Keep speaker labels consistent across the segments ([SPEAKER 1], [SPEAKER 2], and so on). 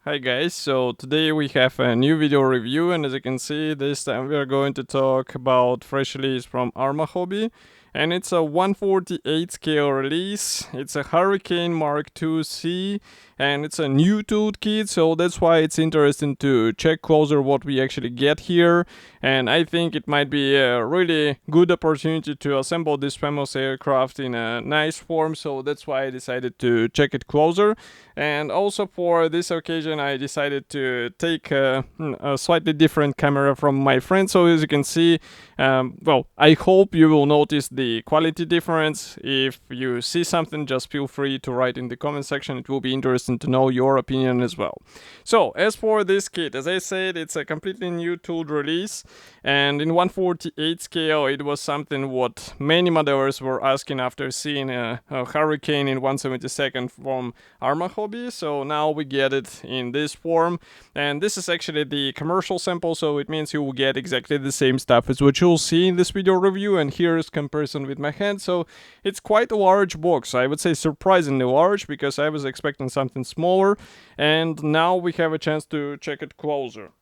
[SPEAKER 1] Hi guys, so today we have a new video review, and as you can see, this time we are going to talk about fresh release from Arma hobby, and it's a 148 scale release. It's a Hurricane Mark II-C, and it's a new toolkit, so that's why it's interesting to check closer what we actually get here. And I think it might be a really good opportunity to assemble this famous aircraft in a nice form, so that's why I decided to check it closer. And also for this occasion I decided to take a slightly different camera from my friend, so as you can see, well, I hope you will notice the quality difference. If you see something, just feel free to write in the comment section. It will be interesting to know your opinion as well. So as for this kit, as I said, it's a completely new tooled release, and in 148 scale it was something what many modelers were asking after seeing a Hurricane in 1/72 from Arma hobby. So now we get it in this form, and this is actually the commercial sample, so it means you will get exactly the same stuff as what you'll see in this video review. And here is comparison with my hand, so it's quite a large box. I would say surprisingly large, because I was expecting something smaller, and now we have a chance to check it closer.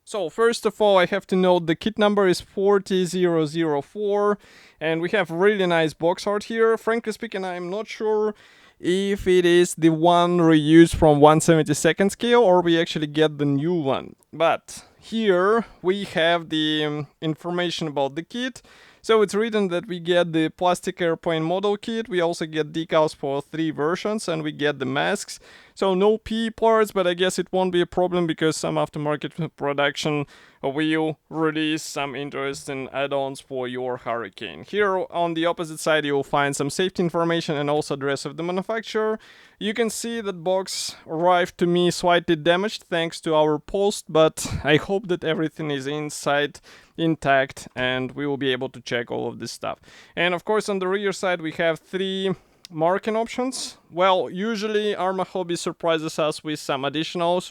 [SPEAKER 1] So first of all, I have to note the kit number is 40004, and we have really nice box art here. Frankly speaking, I'm not sure if it is the one reused from 1/72 scale or we actually get the new one. But here we have the information about the kit. So it's written that we get the plastic airplane model kit, we also get decals for 3 versions, and we get the masks. So no P parts, but I guess it won't be a problem because some aftermarket production will release some interesting add-ons for your Hurricane. Here on the opposite side you'll find some safety information and also address of the manufacturer. You can see that box arrived to me slightly damaged thanks to our post, but I hope that everything is inside intact and we will be able to check all of this stuff. And of course on the rear side we have 3 marking options. Well, usually Arma hobby surprises us with some additional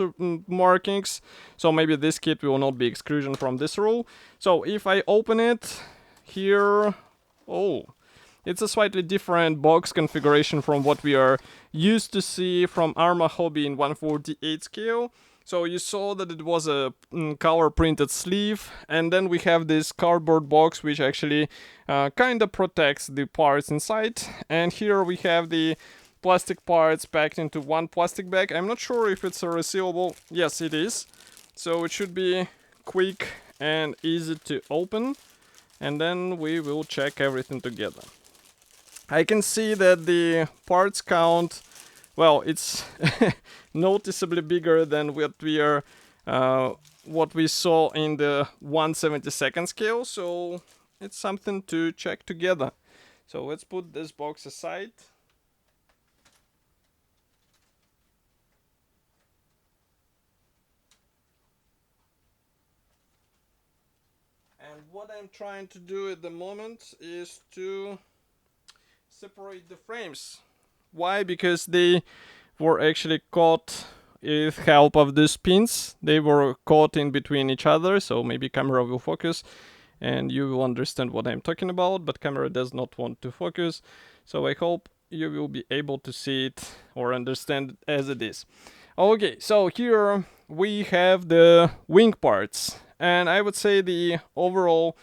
[SPEAKER 1] markings, so maybe this kit will not be exclusion from this rule. So if I open it here, oh, it's a slightly different box configuration from what we are used to see from Arma hobby in 148 scale. So you saw that it was a color printed sleeve, and then we have this cardboard box which actually kind of protects the parts inside. And here we have the plastic parts packed into one plastic bag. I'm not sure if it's a resealable. Yes, it is. So it should be quick and easy to open, and then we will check everything together. I can see that the parts count, well, it's noticeably bigger than what we saw in the 1/72 scale, so it's something to check together. So let's put this box aside. And what I'm trying to do at the moment is to separate the frames. Why? Because they were actually caught with help of these pins. They were caught in between each other, so maybe camera will focus and you will understand what I'm talking about, but camera does not want to focus, so I hope you will be able to see it or understand it as it is. Okay, so here we have the wing parts, and I would say the overall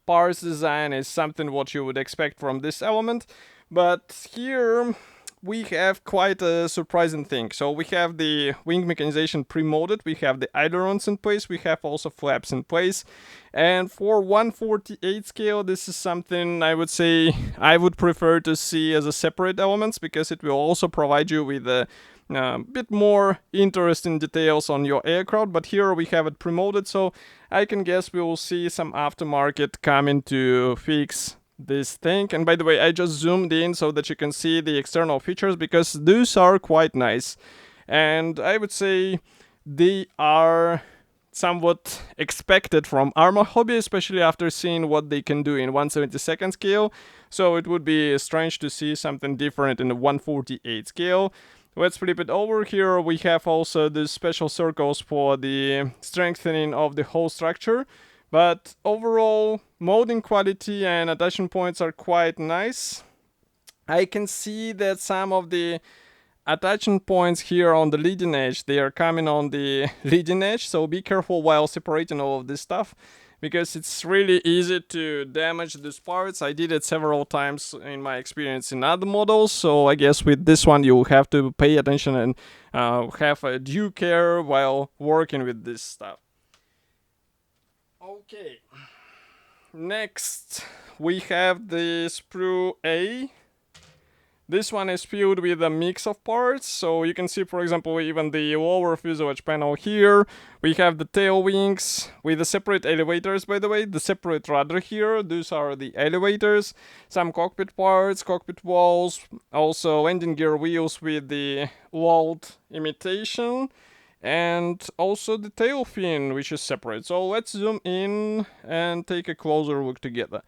[SPEAKER 1] parts design is something what you would expect from this element. But here we have quite a surprising thing. So we have the wing mechanization pre-molded, we have the ailerons in place, we have also flaps in place. And for 148 scale, this is something I would say I would prefer to see as a separate elements, because it will also provide you with a bit more interesting details on your aircraft. But here we have it pre-molded, so I can guess we will see some aftermarket coming to fix this thing. And by the way, I just zoomed in so that you can see the external features, because those are quite nice, and I would say they are somewhat expected from Arma hobby, especially after seeing what they can do in 1/72 scale. So it would be strange to see something different in the 148 scale. Let's flip it over. Here we have also the special circles for the strengthening of the whole structure. But overall, molding quality and attachment points are quite nice. I can see that some of the attachment points here on the leading edge, they are coming on the leading edge, so be careful while separating all of this stuff, because it's really easy to damage these parts. I did it several times in my experience in other models, so I guess with this one you have to pay attention and have a due care while working with this stuff. Okay, next we have the sprue A. This one is filled with a mix of parts, so you can see, for example, even the lower fuselage panel here. We have the tail wings with the separate elevators, by the way, the separate rudder here. Those are the elevators. Some cockpit parts, cockpit walls, also landing gear wheels with the walled imitation, and also the tail fin, which is separate. So let's zoom in and take a closer look together.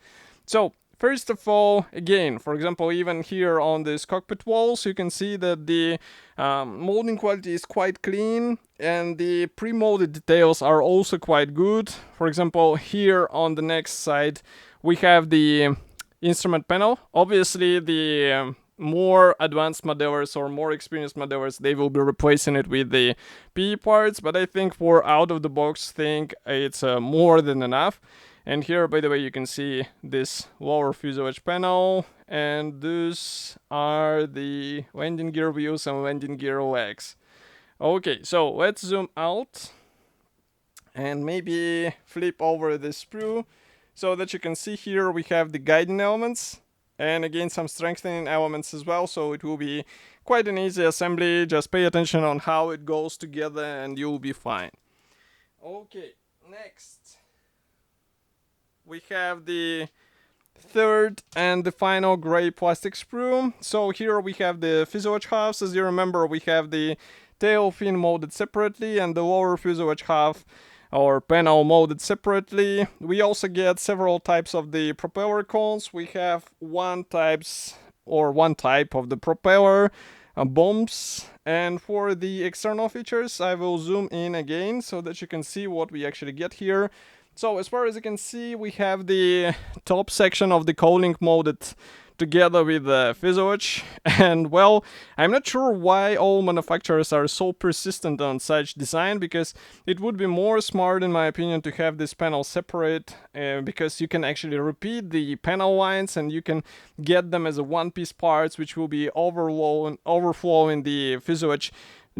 [SPEAKER 1] So first of all, again, for example, even here on these cockpit walls, you can see that the molding quality is quite clean, and the pre-molded details are also quite good. For example, here on the next side, we have the instrument panel. Obviously, the more advanced modelers or more experienced modelers, they will be replacing it with the PE parts, but I think for out-of-the-box thing, it's more than enough. And here, by the way, you can see this lower fuselage panel, and these are the landing gear wheels and landing gear legs. Okay, so let's zoom out and maybe flip over the sprue so that you can see here we have the guiding elements and again some strengthening elements as well, so it will be quite an easy assembly. Just pay attention on how it goes together and you'll be fine. Okay, next we have the third and the final gray plastic sprue. So here we have the fuselage halves. As you remember, we have the tail fin molded separately and the lower fuselage half or panel molded separately. We also get several types of the propeller cones. We have one type of the propeller bombs, and for the external features I will zoom in again so that you can see what we actually get here. So as far as you can see, we have the top section of the cowling molded together with the fuselage, and well, I'm not sure why all manufacturers are so persistent on such design, because it would be more smart in my opinion to have this panel separate, because you can actually repeat the panel lines and you can get them as a one-piece parts, which will be overflowing the fuselage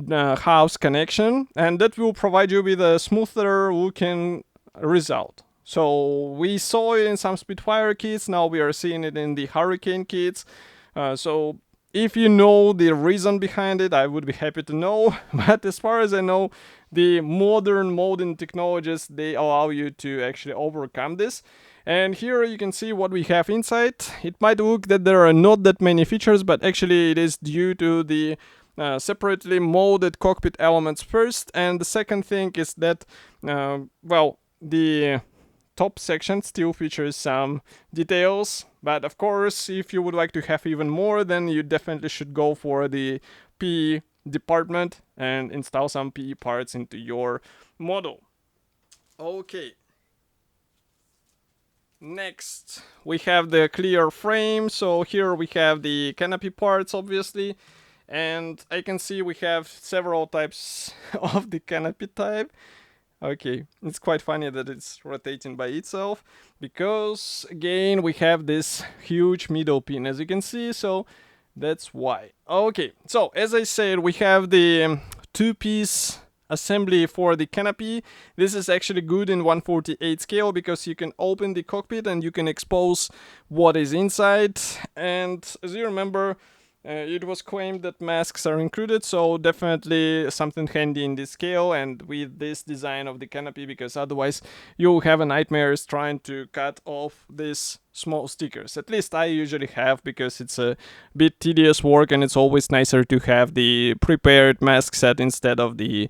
[SPEAKER 1] halves connection, and that will provide you with a smoother looking result. So we saw it in some Spitfire kits, now we are seeing it in the Hurricane kits. So if you know the reason behind it, I would be happy to know. But as far as I know, the modern molding technologies, they allow you to actually overcome this. And here you can see what we have inside. It might look that there are not that many features, but actually it is due to the separately molded cockpit elements first. And the second thing is that, well, the top section still features some details, but of course if you would like to have even more, then you definitely should go for the PE department and install some PE parts into your model. Okay, next we have the clear frame. So here we have the canopy parts obviously, and I can see we have several types of the canopy type. Okay, it's quite funny that it's rotating by itself, because again we have this huge middle pin, as you can see, so that's why. Okay, so as I said, we have the two-piece assembly for the canopy. This is actually good in 1/48 scale because you can open the cockpit and you can expose what is inside, and as you remember, it was claimed that masks are included, so definitely something handy in this scale and with this design of the canopy, because otherwise you'll have a nightmares trying to cut off these small stickers. At least I usually have, because it's a bit tedious work and it's always nicer to have the prepared mask set instead of the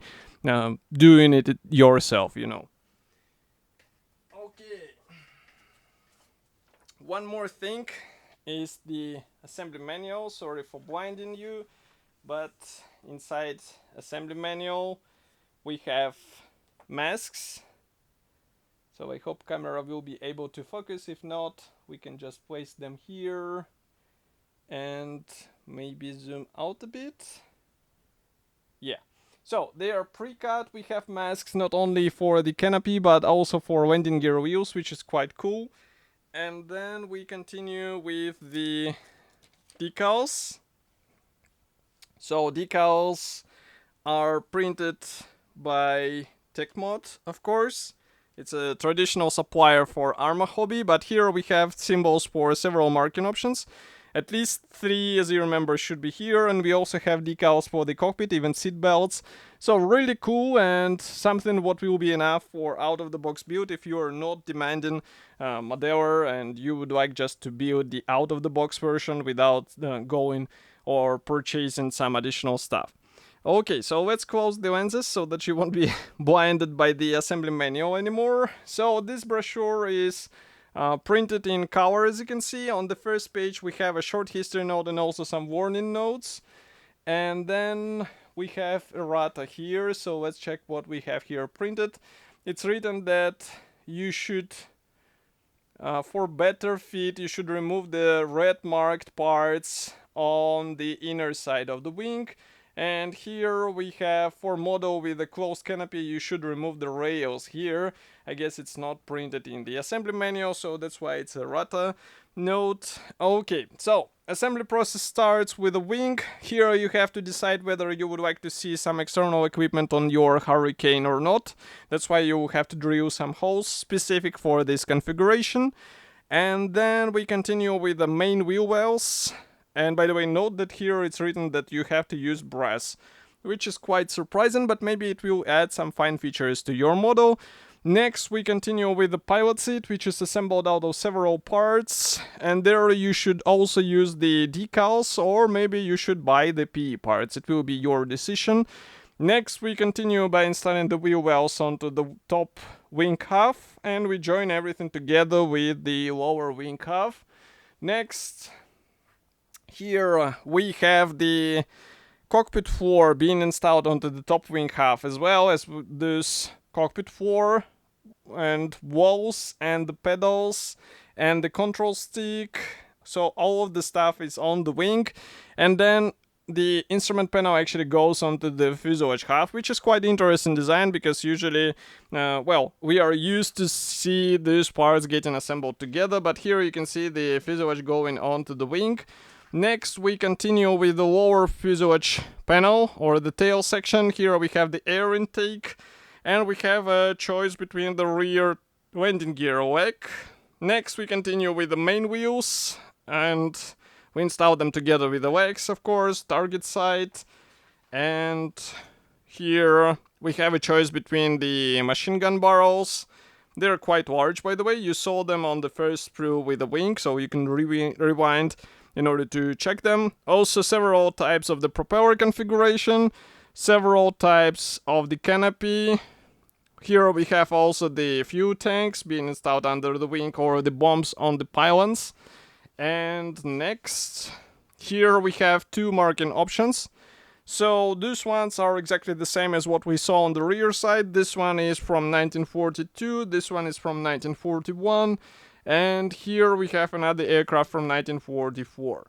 [SPEAKER 1] doing it yourself, you know. Okay. One more thing is the assembly manual. Sorry for blinding you, but inside assembly manual we have masks. So I hope camera will be able to focus. If not, we can just place them here. and maybe zoom out a bit. Yeah. So they are pre-cut. We have masks not only for the canopy but also for landing gear wheels, which is quite cool. And then we continue with the decals. So decals are printed by TechMod, of course. It's a traditional supplier for Arma hobby, but here we have symbols for several marking options. At least 3, as you remember, should be here, and we also have decals for the cockpit, even seat belts. So really cool, and something what will be enough for out-of-the-box build if you are not demanding modeler and you would like just to build the out-of-the-box version without going or purchasing some additional stuff. Okay, so let's close the lenses so that you won't be blinded by the assembly manual anymore. So this brochure is printed in color, as you can see. On the first page we have a short history note and also some warning notes. And then we have errata here, so let's check what we have here printed. It's written that you should, for better fit, you should remove the red marked parts on the inner side of the wing. And here we have, for model with a closed canopy, you should remove the rails here. I guess it's not printed in the assembly manual, so that's why it's a errata note. Okay, so assembly process starts with a wing. Here you have to decide whether you would like to see some external equipment on your Hurricane or not. That's why you have to drill some holes specific for this configuration. And then we continue with the main wheel wells. And by the way, note that here it's written that you have to use brass, which is quite surprising, but maybe it will add some fine features to your model. Next, we continue with the pilot seat, which is assembled out of several parts. And there you should also use the decals, or maybe you should buy the PE parts. It will be your decision. Next, we continue by installing the wheel wells onto the top wing half, and we join everything together with the lower wing half. Next, here we have the cockpit floor being installed onto the top wing half, as well as this cockpit floor and walls and the pedals and the control stick. So all of the stuff is on the wing, and then the instrument panel actually goes onto the fuselage half, which is quite interesting design because usually, well, we are used to see these parts getting assembled together, but here you can see the fuselage going onto the wing. Next, we continue with the lower fuselage panel, or the tail section. Here we have the air intake, and we have a choice between the rear landing gear leg. Next, we continue with the main wheels, and we install them together with the legs, of course, target sight. And here we have a choice between the machine gun barrels. They're quite large, by the way. You saw them on the first sprue with the wing, so you can rewind in order to check them. Also several types of the propeller configuration, several types of the canopy. Here we have also the fuel tanks being installed under the wing, or the bombs on the pylons. And next, here we have 2 marking options. So these ones are exactly the same as what we saw on the rear side. This one is from 1942, this one is from 1941. And here we have another aircraft from 1944.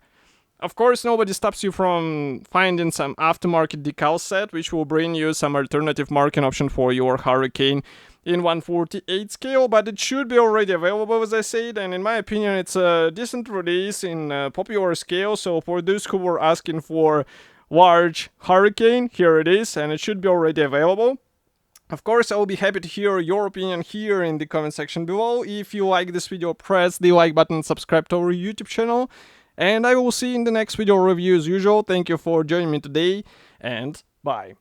[SPEAKER 1] Of course, nobody stops you from finding some aftermarket decal set, which will bring you some alternative marking option for your Hurricane in 1/48 scale, but it should be already available, as I said, and in my opinion it's a decent release in popular scale. So for those who were asking for large Hurricane, here it is, and it should be already available. Of course, I will be happy to hear your opinion here in the comment section below. If you like this video, press the like button and subscribe to our YouTube channel. And I will see you in the next video review as usual. Thank you for joining me today, and bye.